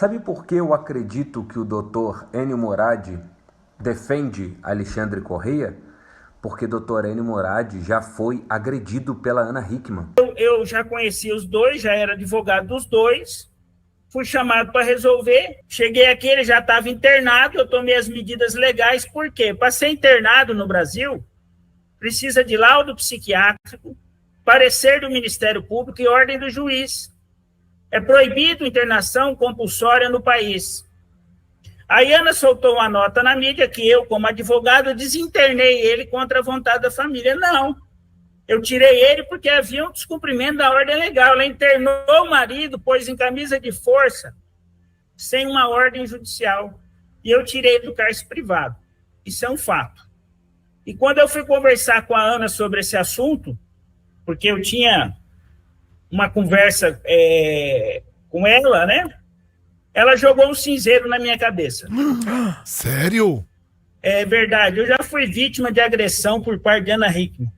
Sabe por que eu acredito que o Dr. Ennio Moradi defende Alexandre Correia? Porque Dr. Ennio Moradi já foi agredido pela Ana Hickman. Eu já conhecia os dois, já era advogado dos dois, fui chamado para resolver, cheguei aqui, ele já estava internado, eu tomei as medidas legais, por quê? Para ser internado no Brasil, precisa de laudo psiquiátrico, parecer do Ministério Público e ordem do juiz. É proibido internação compulsória no país. A Ana soltou uma nota na mídia que eu, como advogado, desinternei ele contra a vontade da família. Não. Eu tirei ele porque havia um descumprimento da ordem legal. Ela internou o marido, pôs em camisa de força, sem uma ordem judicial. E eu tirei ele do cárcere privado. Isso é um fato. E quando eu fui conversar com a Ana sobre esse assunto, porque eu tinha uma conversa com ela, né? Ela jogou um cinzeiro na minha cabeça. Sério? É verdade. Eu já fui vítima de agressão por parte de Ana Hickman.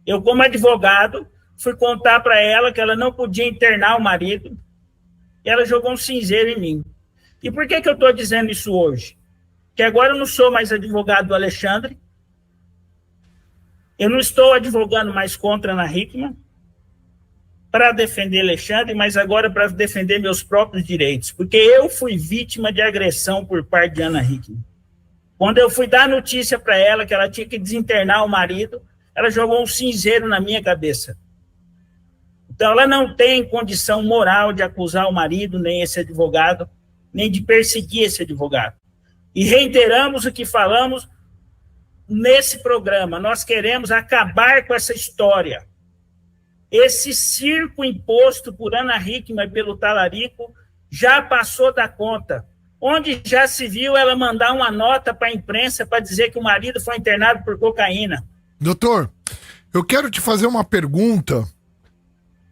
Eu, como advogado, fui contar para ela que ela não podia internar o marido e ela jogou um cinzeiro em mim. E por que eu estou dizendo isso hoje? Que agora eu não sou mais advogado do Alexandre, eu não estou advogando mais contra a Ana Hickman para defender Alexandre, mas agora para defender meus próprios direitos, porque eu fui vítima de agressão por parte de Ana Hickman. Quando eu fui dar notícia para ela que ela tinha que desinternar o marido, ela jogou um cinzeiro na minha cabeça. Então, ela não tem condição moral de acusar o marido, nem esse advogado, nem de perseguir esse advogado. E reiteramos o que falamos nesse programa. Nós queremos acabar com essa história. Esse circo imposto por Ana Hickman e pelo talarico já passou da conta. Onde já se viu ela mandar uma nota para a imprensa para dizer que o marido foi internado por cocaína? Doutor, eu quero te fazer uma pergunta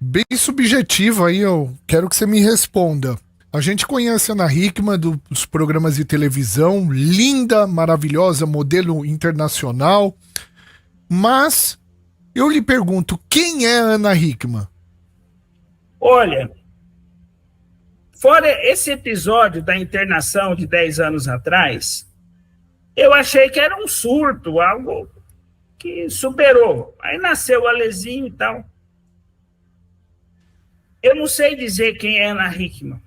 bem subjetiva aí, eu quero que você me responda. A gente conhece a Ana Hickman dos programas de televisão, linda, maravilhosa, modelo internacional, mas eu lhe pergunto, quem é a Ana Hickman? Olha, fora esse episódio da internação de 10 anos atrás, eu achei que era um surto, algo que superou. Aí nasceu o Alezinho e tal. Eu não sei dizer quem é Ana Hickman,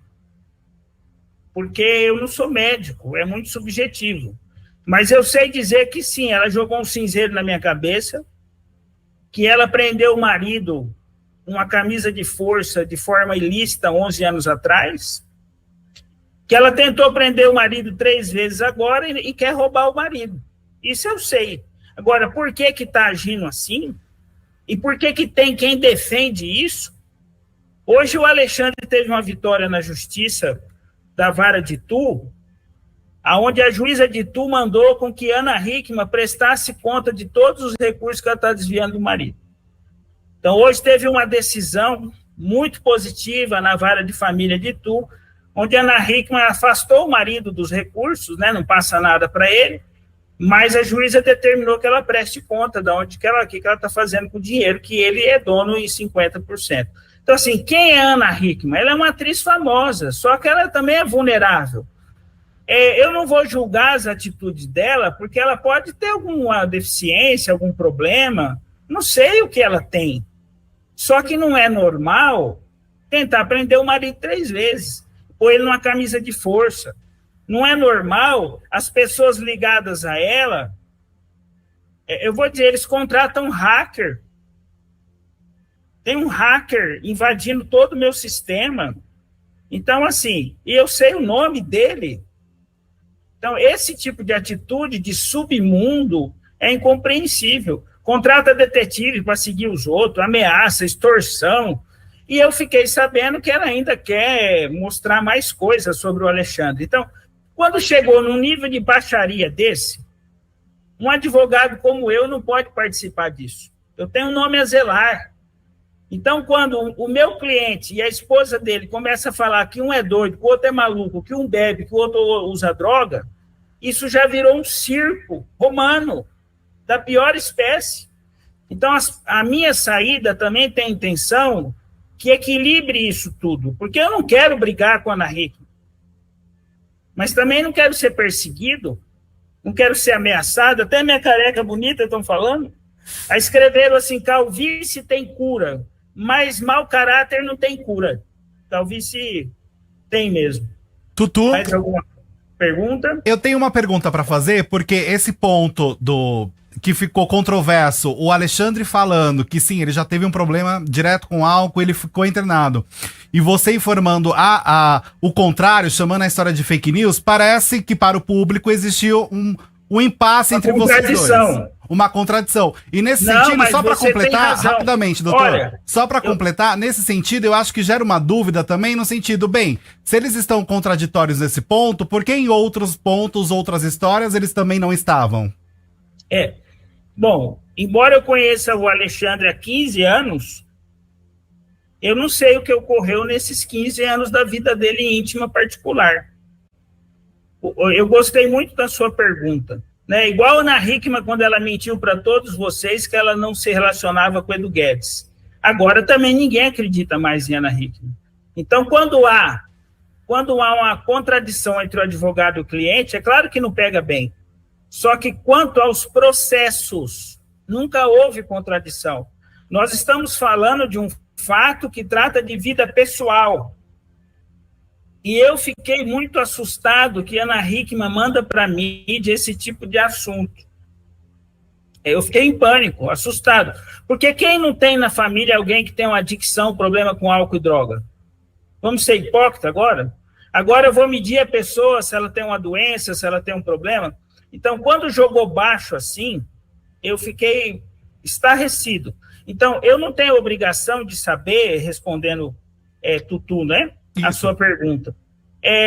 porque eu não sou médico, é muito subjetivo. Mas eu sei dizer que sim, ela jogou um cinzeiro na minha cabeça, que ela prendeu o marido uma camisa de força de forma ilícita 11 anos atrás, que ela tentou prender o marido 3 vezes agora e quer roubar o marido. Isso eu sei. Agora, por que está agindo assim? E por que tem quem defende isso? Hoje o Alexandre teve uma vitória na justiça da vara de Itu, onde a juíza de Itu mandou com que Ana Hickman prestasse conta de todos os recursos que ela está desviando do marido. Então, hoje teve uma decisão muito positiva na vara de família de Itu, onde Ana Hickman afastou o marido dos recursos, né, não passa nada para ele, mas a juíza determinou que ela preste conta de onde que ela está fazendo com o dinheiro, que ele é dono em 50%. Então, assim, quem é Ana Hickman? Ela é uma atriz famosa, só que ela também é vulnerável. Eu não vou julgar as atitudes dela, porque ela pode ter alguma deficiência, algum problema, não sei o que ela tem. Só que não é normal tentar prender o marido 3 vezes, pôr ele numa camisa de força. Não é normal as pessoas ligadas a ela, eu vou dizer, eles contratam hacker. Tem um hacker invadindo todo o meu sistema. Então, assim, e eu sei o nome dele. Então, esse tipo de atitude de submundo é incompreensível. Contrata detetive para seguir os outros, ameaça, extorsão. E eu fiquei sabendo que ela ainda quer mostrar mais coisas sobre o Alexandre. Então, quando chegou num nível de baixaria desse, um advogado como eu não pode participar disso. Eu tenho um nome a zelar. Então, quando o meu cliente e a esposa dele começam a falar que um é doido, que o outro é maluco, que um bebe, que o outro usa droga, isso já virou um circo romano da pior espécie. Então, a minha saída também tem a intenção que equilibre isso tudo, porque eu não quero brigar com a Ana Hickman. mas também não quero ser perseguido, não quero ser ameaçado, até minha careca bonita estão falando. Aí escreveram assim, calvície tem cura, mas mau caráter não tem cura. Calvície tem mesmo. Tutu, Mais alguma pergunta? eu tenho uma pergunta para fazer, porque esse ponto que ficou controverso, o Alexandre falando que sim, ele já teve um problema direto com álcool, ele ficou internado. E você informando o contrário, chamando a história de fake news, parece que para o público existiu um impasse entre vocês dois. Uma contradição. E nesse sentido, só para completar, rapidamente, doutor, olha, só para completar, nesse sentido, eu acho que gera uma dúvida também no sentido, bem, se eles estão contraditórios nesse ponto, por que em outros pontos, outras histórias, eles também não estavam? Bom, embora eu conheça o Alexandre há 15 anos, eu não sei o que ocorreu nesses 15 anos da vida dele íntima particular. Eu gostei muito da sua pergunta. Né? Igual a Ana Hickman, quando ela mentiu para todos vocês que ela não se relacionava com o Edu Guedes. Agora também ninguém acredita mais em Ana Hickman. Então, quando há uma contradição entre o advogado e o cliente, é claro que não pega bem. Só que quanto aos processos, nunca houve contradição. Nós estamos falando de um fato que trata de vida pessoal. E eu fiquei muito assustado que Ana Hickman manda para a mídia esse tipo de assunto. Eu fiquei em pânico, assustado. Porque quem não tem na família alguém que tem uma adicção, problema com álcool e droga? Vamos ser hipócritas agora? Agora eu vou medir a pessoa se ela tem uma doença, se ela tem um problema. Então, quando jogou baixo assim, eu fiquei estarrecido. Então, eu não tenho obrigação de saber, respondendo Tutu, né? A sua pergunta.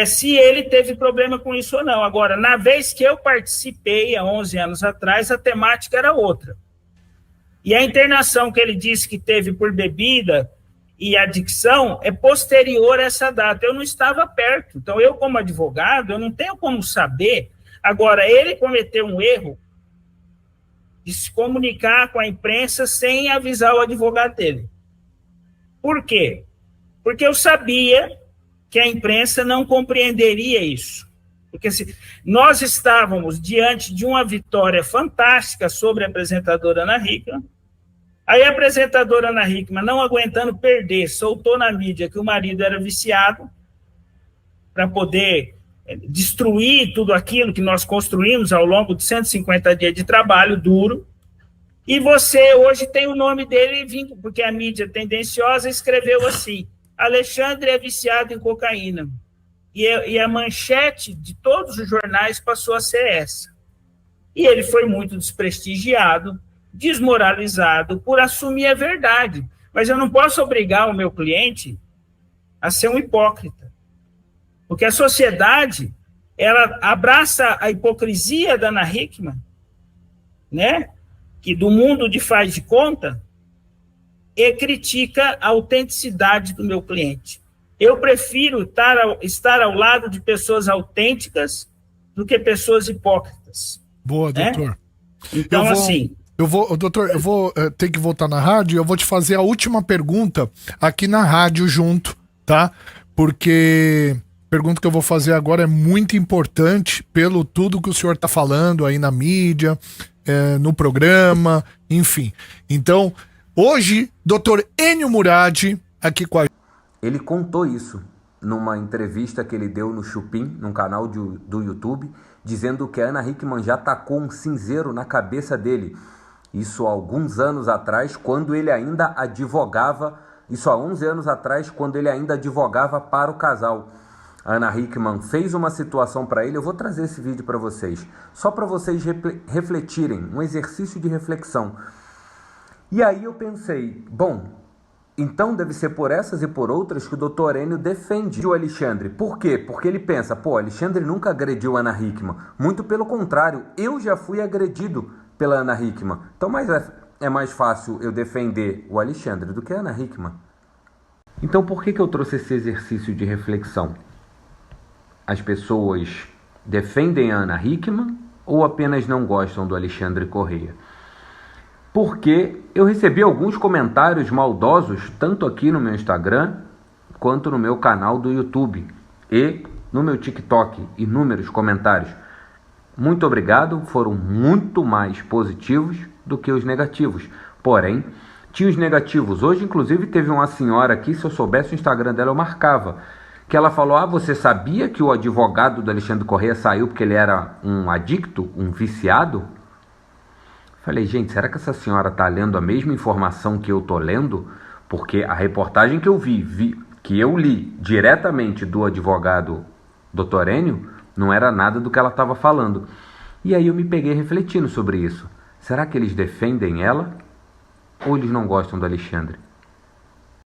Se ele teve problema com isso ou não. Agora, na vez que eu participei, há 11 anos atrás, a temática era outra. E a internação que ele disse que teve por bebida e adicção é posterior a essa data. Eu não estava perto. Então, eu, como advogado, eu não tenho como saber. Agora, ele cometeu um erro de se comunicar com a imprensa sem avisar o advogado dele. Por quê? Porque eu sabia que a imprensa não compreenderia isso. Porque nós estávamos diante de uma vitória fantástica sobre a apresentadora Ana Hickman, aí a apresentadora Ana Hickman, não aguentando perder, soltou na mídia que o marido era viciado para poder destruir tudo aquilo que nós construímos ao longo de 150 dias de trabalho duro, e você hoje tem o nome dele, porque a mídia tendenciosa escreveu assim, Alexandre é viciado em cocaína. E a manchete de todos os jornais passou a ser essa. E ele foi muito desprestigiado, desmoralizado por assumir a verdade. Mas eu não posso obrigar o meu cliente a ser um hipócrita. Porque a sociedade, ela abraça a hipocrisia da Ana Hickman, né? Que do mundo de faz de conta, e critica a autenticidade do meu cliente. Eu prefiro estar ao lado de pessoas autênticas do que pessoas hipócritas. Boa, doutor. Então, doutor, eu vou ter que voltar na rádio e eu vou te fazer a última pergunta aqui na rádio junto, tá? Porque a pergunta que eu vou fazer agora é muito importante pelo tudo que o senhor está falando aí na mídia, no programa, enfim. Então, hoje, doutor Enio Murad, aqui com a gente. Ele contou isso numa entrevista que ele deu no Chupim, num canal do YouTube, dizendo que a Ana Hickman já tacou um cinzeiro na cabeça dele. Isso há alguns anos atrás, quando ele ainda advogava, isso há 11 anos atrás, quando ele ainda advogava para o casal. A Ana Hickman fez uma situação para ele, eu vou trazer esse vídeo para vocês, só para vocês refletirem, um exercício de reflexão. E aí eu pensei, bom, então deve ser por essas e por outras que o doutor Enio defende o Alexandre. Por quê? Porque ele pensa, pô, Alexandre nunca agrediu a Ana Hickman. Muito pelo contrário, eu já fui agredido pela Ana Hickman. Então é mais fácil eu defender o Alexandre do que a Ana Hickman. Então por que eu trouxe esse exercício de reflexão? As pessoas defendem a Ana Hickman ou apenas não gostam do Alexandre Correia? Porque eu recebi alguns comentários maldosos, tanto aqui no meu Instagram, quanto no meu canal do YouTube. E no meu TikTok inúmeros comentários. Muito obrigado, foram muito mais positivos do que os negativos. Porém, tinha os negativos. Hoje, inclusive, teve uma senhora aqui, se eu soubesse o Instagram dela, eu marcava. Que ela falou, você sabia que o advogado do Alexandre Correia saiu porque ele era um adicto, um viciado? Falei, gente, será que essa senhora está lendo a mesma informação que eu estou lendo? Porque a reportagem que eu que eu li diretamente do advogado Dr. Enio, não era nada do que ela estava falando. E aí eu me peguei refletindo sobre isso. Será que eles defendem ela? Ou eles não gostam do Alexandre?